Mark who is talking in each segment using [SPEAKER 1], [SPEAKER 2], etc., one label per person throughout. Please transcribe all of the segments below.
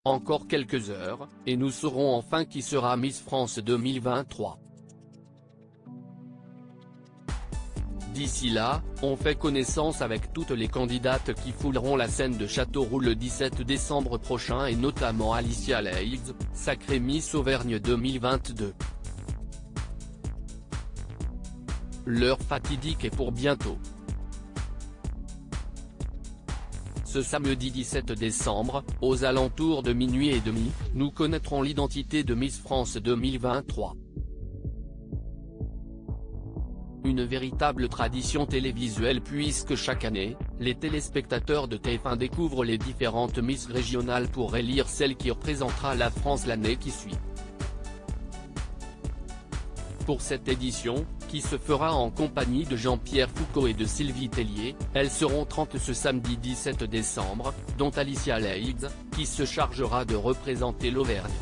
[SPEAKER 1] Encore quelques heures, et nous saurons enfin qui sera Miss France 2023. D'ici là, on fait connaissance avec toutes les candidates qui fouleront la scène de Châteauroux le 17 décembre prochain et notamment Alicia Leigh, sacrée Miss Auvergne 2022. L'heure fatidique est pour bientôt. Ce samedi 17 décembre, aux alentours de minuit et demi, nous connaîtrons l'identité de Miss France 2023. Une véritable tradition télévisuelle puisque chaque année, les téléspectateurs de TF1 découvrent les différentes Miss régionales pour élire celle qui représentera la France l'année qui suit. Pour cette édition, qui se fera en compagnie de Jean-Pierre Foucault et de Sylvie Tellier, elles seront 30 ce samedi 17 décembre, dont Alicia Leigh, qui se chargera de représenter l'Auvergne.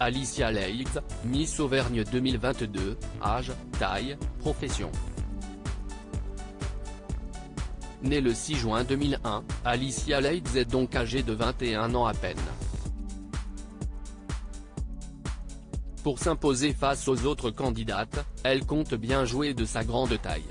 [SPEAKER 1] Alicia Leigh, Miss Auvergne 2022, âge, taille, profession. Née le 6 juin 2001, Alicia Leigh est donc âgée de 21 ans à peine. Pour s'imposer face aux autres candidates, elle compte bien jouer de sa grande taille.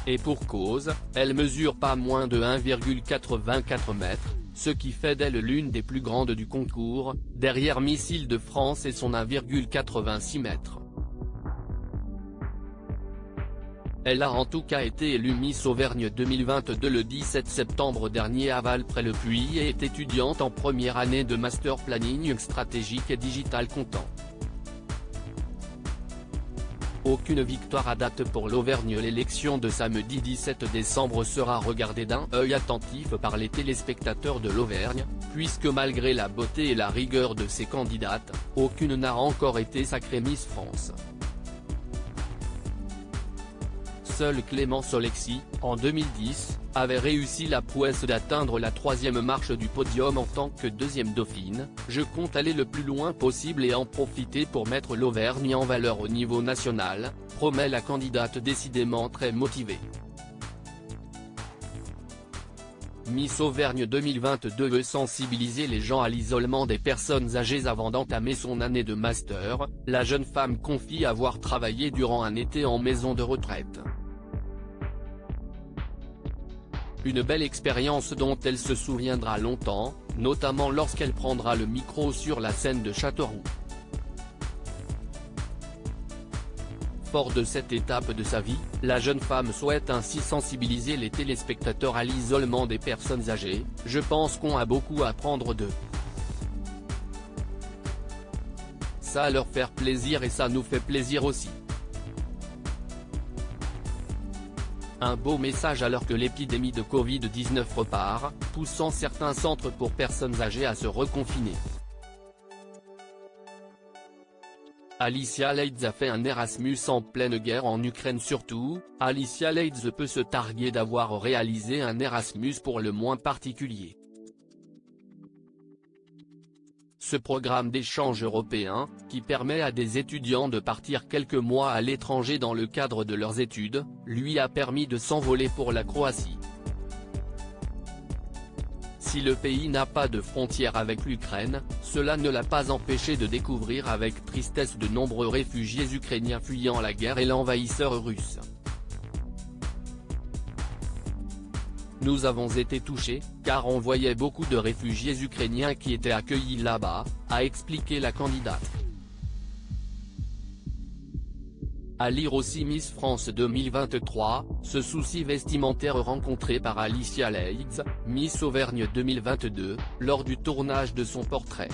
[SPEAKER 1] Et pour cause, elle mesure pas moins de 1,84 mètres, ce qui fait d'elle l'une des plus grandes du concours, derrière Miss Île-de-France et son 1,86 mètres. Elle a en tout cas été élue Miss Auvergne 2022 le 17 septembre dernier à Val-près-le-Puy et est étudiante en première année de Master Planning stratégique et digital comptant. Aucune victoire à date pour l'Auvergne. L'élection de samedi 17 décembre sera regardée d'un œil attentif par les téléspectateurs de l'Auvergne, puisque malgré la beauté et la rigueur de ses candidates, aucune n'a encore été sacrée Miss France. Seule Clémence Olexy, en 2010, avait réussi la prouesse d'atteindre la 3e marche du podium en tant que deuxième dauphine. Je compte aller le plus loin possible et en profiter pour mettre l'Auvergne en valeur au niveau national, promet la candidate décidément très motivée. Miss Auvergne 2022 veut sensibiliser les gens à l'isolement des personnes âgées avant d'entamer son année de master. La jeune femme confie avoir travaillé durant un été en maison de retraite. Une belle expérience dont elle se souviendra longtemps, notamment lorsqu'elle prendra le micro sur la scène de Châteauroux. Fort de cette étape de sa vie, la jeune femme souhaite ainsi sensibiliser les téléspectateurs à l'isolement des personnes âgées. Je pense qu'on a beaucoup à apprendre d'eux. Ça leur faire plaisir et ça nous fait plaisir aussi. Un beau message alors que l'épidémie de Covid-19 repart, poussant certains centres pour personnes âgées à se reconfiner. Alicia Leigh a fait un Erasmus en pleine guerre en Ukraine. Surtout, Alicia Leigh peut se targuer d'avoir réalisé un Erasmus pour le moins particulier. Ce programme d'échange européen, qui permet à des étudiants de partir quelques mois à l'étranger dans le cadre de leurs études, lui a permis de s'envoler pour la Croatie. Si le pays n'a pas de frontière avec l'Ukraine, cela ne l'a pas empêché de découvrir avec tristesse de nombreux réfugiés ukrainiens fuyant la guerre et l'envahisseur russe. Nous avons été touchés, car on voyait beaucoup de réfugiés ukrainiens qui étaient accueillis là-bas, a expliqué la candidate. À lire aussi Miss France 2023, ce souci vestimentaire rencontré par Alicia Leigh, Miss Auvergne 2022, lors du tournage de son portrait.